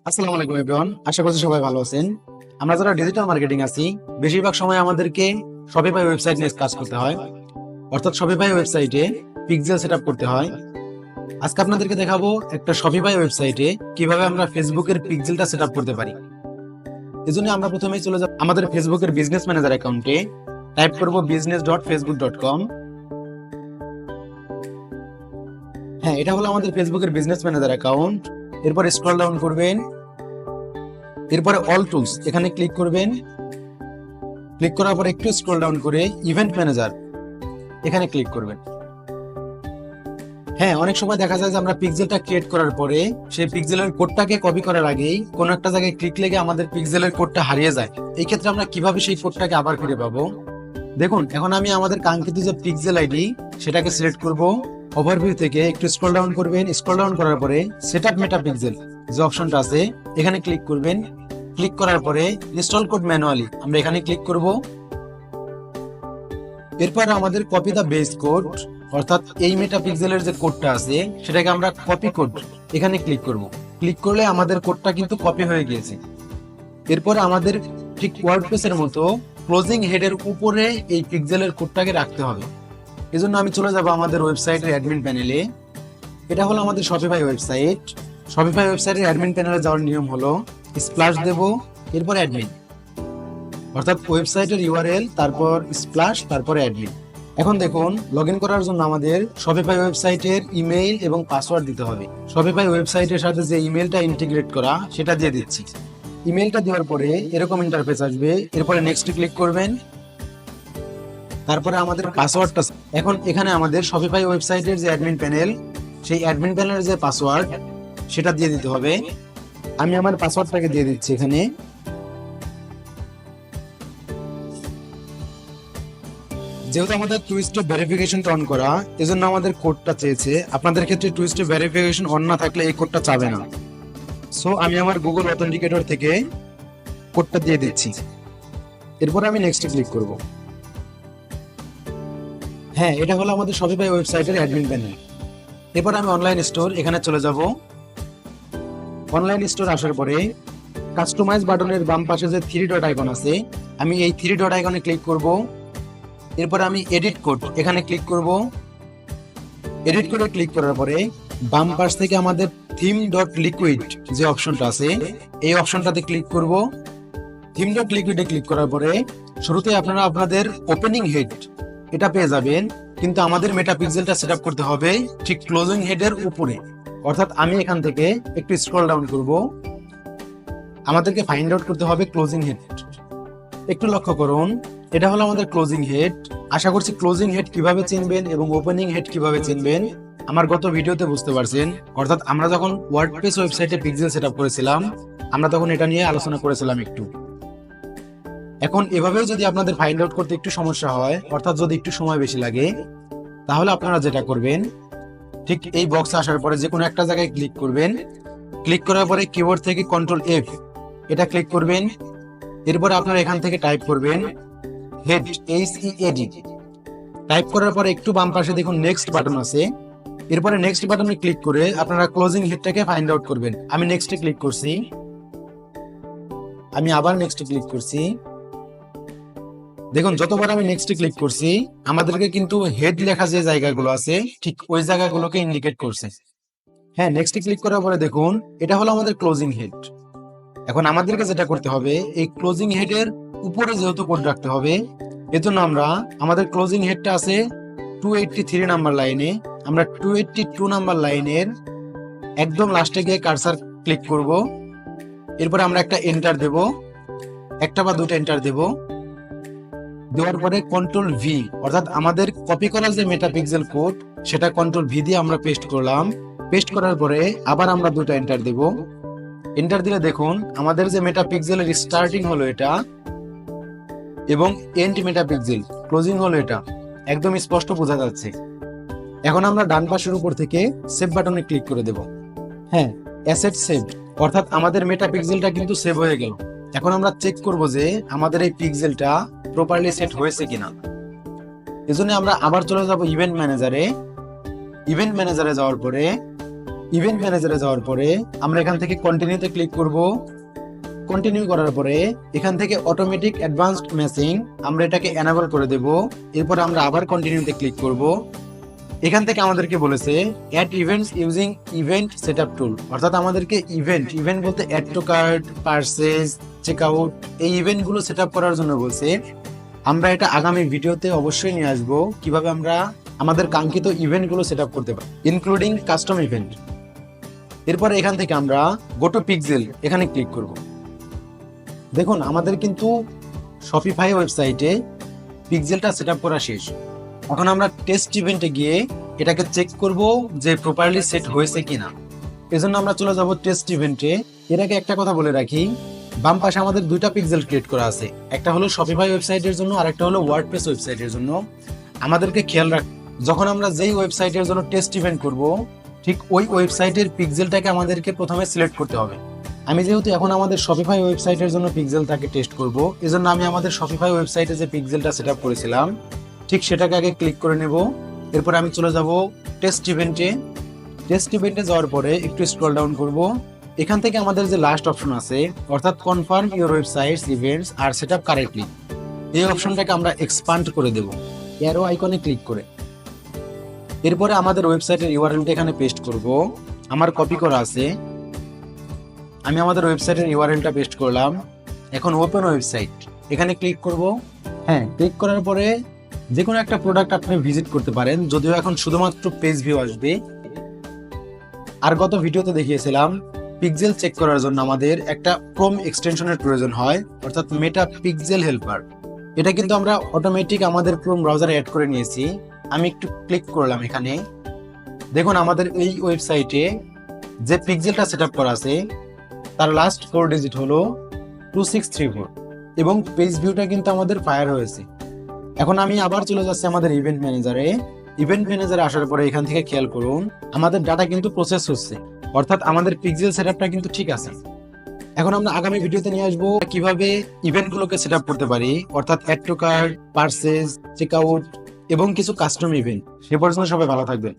আসসালামু আলাইকুম এভরিওয়ান, আশা করছি সবাই ভালো আছেন। আমরা যারা ডিজিটাল মার্কেটিং আছি, বেশিরভাগ সময় আমাদেরকে শপিফাই ওয়েবসাইট নিয়ে কাজ করতে হয়, অর্থাৎ শপিফাই ওয়েবসাইটে পিক্সেল সেটআপ করতে হয়। আজকে আপনাদেরকে দেখাবো একটা শপিফাই ওয়েবসাইটে কিভাবে আমরা ফেসবুকের পিক্সেলটা সেটআপ করতে পারি। এজন্য আমরা প্রথমেই চলে যাব আমাদের ফেসবুকের বিজনেস ম্যানেজার অ্যাকাউন্টে, টাইপ করব business.facebook.com। হ্যাঁ, এটা হলো আমাদের ফেসবুকের বিজনেস ম্যানেজার অ্যাকাউন্ট। এরপর স্ক্রল ডাউন করবেন, এরপরে অল টুলস এখানে ক্লিক করবেন। ক্লিক করার পর একটু স্ক্রল ডাউন করে ইভেন্ট ম্যানেজার এখানে ক্লিক করবেন। হ্যাঁ, অনেক সময় দেখা যায় যে আমরা পিক্সেলটা ক্রিয়েট করার পরে সেই পিক্সেলের কোডটাকে কপি করার আগেই কোনো একটা জায়গায় ক্লিক লেগে আমাদের পিক্সেলের কোডটা হারিয়ে যায়। এই ক্ষেত্রে আমরা কিভাবে সেই কোডটাকে আবার ফিরে পাবো? দেখুন, এখন আমি আমাদের কাঙ্ক্ষিত যে পিক্সেল আইডি সেটাকে সিলেক্ট করব। ওভারভিউ থেকে একটু স্ক্রল ডাউন করবেন। স্ক্রল ডাউন করার পরে সেটআপ মেটা পিক্সেল যে অপশনটা আছে এখানে ক্লিক করবেন। ক্লিক করার পরে ইনস্টল কোড ম্যানুয়ালি আমরা এখানে ক্লিক করব। এরপর আমাদের কপি দা বেস কোড, অর্থাৎ এই মেটা পিক্সেলের যে কোডটা আছে সেটাকে আমরা কপি কোড এখানে ক্লিক করব। ক্লিক করলে আমাদের কোডটা কিন্তু কপি হয়ে গিয়েছে। এরপর আমাদের ঠিক ওয়ার্ডপ্রেসের মতো ক্লোজিং হেডের উপরে এই পিক্সেলের কোডটাকে রাখতে হবে। এজন্য আমি চলে যাব আমাদের ওয়েবসাইটের অ্যাডমিন প্যানেলে। এটা হলো আমাদের শপিফাই ওয়েবসাইট। শপিফাই ওয়েবসাইটের অ্যাডমিন প্যানেলে যাওয়ার নিয়ম হলো স্প্ল্যাশ দেব, এরপর অ্যাডমিন, অর্থাৎ ওয়েবসাইটের ইউআরএল, তারপর স্প্ল্যাশ, তারপর অ্যাডমিন। এখন দেখুন, লগইন করার জন্য আমাদের শপিফাই ওয়েবসাইটের ইমেইল এবং পাসওয়ার্ড দিতে হবে। শপিফাই ওয়েবসাইটের সাথে যে ইমেইলটা ইন্টিগ্রেট করা সেটা দিয়ে দিচ্ছি। ইমেইলটা দেওয়ার পরে এরকম ইন্টারফেস আসবে। এরপরে নেক্সট ক্লিক করবেন। তারপরে আমাদের পাসওয়ার্ডটা, এখন এখানে আমাদের শপিফাই ওয়েবসাইটের যে অ্যাডমিন প্যানেল সেই অ্যাডমিন প্যানেলের যে পাসওয়ার্ড সেটা দিয়ে দিতে হবে। আমি আমার পাসওয়ার্ডটাকে দিয়ে দিচ্ছি এখানে। যেহেতু আমাদের টু স্টেপ ভেরিফিকেশনটা অন করা, এজন্য আমাদের কোডটা চেয়েছে। আপনাদের ক্ষেত্রে টু স্টেপ ভেরিফিকেশন অন না থাকলে এই কোডটা চাবে না। সো আমি আমার গুগল অথেন্টিকেটর থেকে কোডটা দিয়ে দিচ্ছি। এরপর আমি নেক্সটে ক্লিক করব। হ্যাঁ, এটা হলো আমাদের শপিফাই ওয়েবসাইটের অ্যাডমিন প্যানেল। এরপর আমি অনলাইন স্টোর এখানে চলে যাব। অনলাইন স্টোর আসার পরে কাস্টমাইজ বাটনের বাম পাশে যে থ্রি ডট আইকন আছে, আমি এই থ্রি ডট আইকনে ক্লিক করব। এরপর আমি এডিট কোড এখানে ক্লিক করব। এডিট কোডে ক্লিক করার পরে বাম পাশ থেকে আমাদের থিম ডট লিকুইড যে অপশনটা আছে এই অপশনটাতে ক্লিক করব। থিম ডট লিকুইডে ক্লিক করার পরে শুরুতে আপনারা আপনাদের ওপেনিং হেড এটা পেয়ে যাবেন, কিন্তু আমাদের মেটা পিক্সেলটা সেটআপ করতে হবে ঠিক ক্লোজিং হেডের উপরে। অর্থাৎ আমি এখান থেকে একটু স্ক্রল ডাউন করব। আমাদেরকে ফাইন্ড আউট করতে হবে ক্লোজিং হেড। একটু লক্ষ্য করুন, এটা হলো আমাদের ক্লোজিং হেড। আশা করছি ক্লোজিং হেড কিভাবে চিনবেন এবং ওপেনিং হেড কিভাবে চিনবেন আমার গত ভিডিওতে বুঝতে পারছেন। অর্থাৎ আমরা যখন ওয়ার্ডপ্রেস ওয়েবসাইটে পিক্সেল সেটআপ করেছিলাম, আমরা তখন এটা নিয়ে আলোচনা করেছিলাম একটু। এখন এভাবেও যদি আপনাদের ফাইন্ড আউট করতে একটু সমস্যা হয়, অর্থাৎ যদি একটু সময় বেশি লাগে, তাহলে আপনারা যেটা করবেন, ঠিক এই বক্সে আসার পরে যে কোনো একটা জায়গায় ক্লিক করবেন। ক্লিক করার পরে কিবোর্ড থেকে কন্ট্রোল এফ এটা ক্লিক করবেন। এরপরে আপনারা এখান থেকে টাইপ করবেন হেড, HEAD। টাইপ করার পরে একটু বাম পাশে দেখুন নেক্সট বাটন আছে। এরপরে নেক্সট বাটনে ক্লিক করে আপনারা ক্লোজিং হেডটাকে ফাইন্ড আউট করবেন। আমি নেক্সটে ক্লিক করছি। আমি আবার নেক্সটে ক্লিক করছি। দেখুন, যতবার আমি নেক্সটে ক্লিক করছি আমাদেরকে কিন্তু হেড লেখা যে জায়গাগুলো আছে ঠিক ওই জায়গাগুলোকে ইন্ডিকেট করছে। হ্যাঁ, নেক্সটে ক্লিক করার পরে দেখুন এটা হলো আমাদের ক্লোজিং হেড। এখন আমাদেরকে যেটা করতে হবে, এই ক্লোজিং হেডের উপরে যেহেতু কোড রাখতে হবে, এজন্য আমরা আমাদের ক্লোজিং হেডটা আছে 283 নাম্বার লাইনে, আমরা 282 নাম্বার লাইনের একদম লাস্টে গিয়ে কার্সার ক্লিক করব। এরপরে আমরা একটা এন্টার দেব, একটা বা দুটো এন্টার দেব। দেওয়ার পরে কন্ট্রোল ভি, অর্থাৎ আমাদের কপি করা যে মেটা পিক্সেল কোড সেটা কন্ট্রোল ভি দিয়ে আমরা পেস্ট করলাম। পেস্ট করার পরে আবার আমরা দুটো এন্টার দেব। এন্টার দিলে দেখুন আমাদের যে মেটা পিক্সেলের স্টার্টিং হলো এটা এবং এন্ড মেটা পিক্সেল ক্লোজিং হলো এটা, একদম স্পষ্ট বোঝা যাচ্ছে। এখন আমরা ডান পাশের উপর থেকে সেভ বাটনে ক্লিক করে দেব। হ্যাঁ, অ্যাসেট সেভ, অর্থাৎ আমাদের মেটা পিক্সেলটা কিন্তু সেভ হয়ে গেল। এখন আমরা চেক করব যে আমাদের এই পিক্সেলটা প্রপারলি সেট হয়েছে কিনা। এজন্য আমরা আবার চলে যাব ইভেন্ট ম্যানেজারে। ইভেন্ট ম্যানেজারে যাওয়ার পরে ইভেন্ট ম্যানেজারে যাওয়ার পরে আমরা এখান থেকে কন্টিনিউতে ক্লিক করব। কন্টিনিউ করার পরে এখান থেকে অটোমেটিক অ্যাডভান্সড ম্যাচিং আমরা এটাকে এনাবল করে দেব। এরপর আমরা আবার কন্টিনিউতে ক্লিক করব। এখান থেকে আমাদেরকে বলেছে add events using event setup tool, অর্থাৎ আমাদেরকে ইভেন্ট বলতে add to cart, purchase, checkout, এই ইভেন্টগুলো সেটআপ করার জন্য বলছে। আমরা এটা আগামী ভিডিওতে অবশ্যই নিয়ে আসবো কিভাবে আমরা আমাদের কাঙ্ক্ষিত ইভেন্টগুলো সেটআপ করতে পারি, ইনক্লুডিং কাস্টম ইভেন্ট। এরপর এখান থেকে আমরা গো টু পিক্সেল এখানে ক্লিক করব। দেখুন আমাদের কিন্তু শপিফাই ওয়েবসাইটে পিক্সেলটা সেটআপ করা শেষ। এখন আমরা টেস্ট ইভেন্টে গিয়ে এটাকে চেক করব যে প্রপারলি সেট হয়েছে কিনা। এজন্য আমরা চলে যাব টেস্ট ইভেন্টে। এর আগে একটা কথা বলে রাখি, বাম পাশে আমাদের দুইটা পিক্সেল ক্রিয়েট করা আছে, একটা হলো শপিফাই ওয়েবসাইটের জন্য আর একটা হলো ওয়ার্ডপ্রেস ওয়েবসাইটের জন্য। আমাদেরকে খেয়াল রাখ, যখন আমরা যেই ওয়েবসাইটের জন্য টেস্ট ইভেন্ট করব ঠিক ওই ওয়েবসাইটের পিক্সেলটাকে আমাদেরকে প্রথমে সিলেক্ট করতে হবে। আমি যেহেতু এখন আমাদের শপিফাই ওয়েবসাইটের জন্য পিক্সেলটাকে টেস্ট করব, এজন্য আমি আমাদের শপিফাই ওয়েবসাইটে যে পিক্সেলটা সেটআপ করেছিলাম ঠিক সেটাকে আগে ক্লিক করে নেব। এরপর আমি চলে যাব টেস্ট ইভেন্টে। টেস্ট ইভেন্টে যাওয়ার পরে একটু স্ক্রল ডাউন করব। এখান থেকে আমাদের যে লাস্ট অপশন আছে অর্থাৎ confirm your websites events are setup correctly, এই অপশনটাকে আমরা এক্সপান্ড করে দেব অ্যারো আইকনে ক্লিক করে। এরপরে আমাদের ওয়েবসাইটের ইউআরএলটা এখানে পেস্ট করব। আমার কপি করা আছে, আমি আমাদের ওয়েবসাইটের ইউআরএলটা পেস্ট করলাম। এখন ওপেন ওয়েবসাইট এখানে ক্লিক করব। হ্যাঁ, ক্লিক করার পরে যে কোনো একটা প্রোডাক্ট আপনি ভিজিট করতে পারেন, যদিও এখন শুধুমাত্র পেজ ভিউ আসবে। আর গত ভিডিওতে দেখিয়েছিলাম পিক্সেল চেক করার জন্য আমাদের একটা ক্রোম এক্সটেনশনের প্রয়োজন হয়, অর্থাৎ মেটা পিক্সেল হেল্পার। এটা কিন্তু আমরা অটোমেটিক আমাদের ক্রোম ব্রাউজারে অ্যাড করে নিয়েছি। আমি একটু ক্লিক করলাম এখানে। দেখুন আমাদের এই ওয়েবসাইটে যে পিক্সেলটা সেটআপ করা আছে তার লাস্ট 4 ডিজিট হলো 2634 এবং পেজ ভিউটা কিন্তু আমাদের ফায়ার হয়েছে। এখন আমি আবার চলে যাচ্ছি আমাদের ইভেন্ট ম্যানেজারে। ইভেন্ট ম্যানেজারে আসার পরে এখান থেকে খেয়াল করুন আমাদের ডাটা কিন্তু প্রসেস হচ্ছে, অর্থাৎ আমাদের পিক্সেল সেটআপটা কিন্তু ঠিক আছে। এখন আমরা আগামী ভিডিওতে নিয়ে আসবো কিভাবে ইভেন্টগুলোকে সেটআপ করতে পারি, অর্থাৎ add to cart, purchase, checkout এবং কিছু কাস্টম ইভেন্ট। সে পর্যন্ত সবাই ভালো থাকবেন।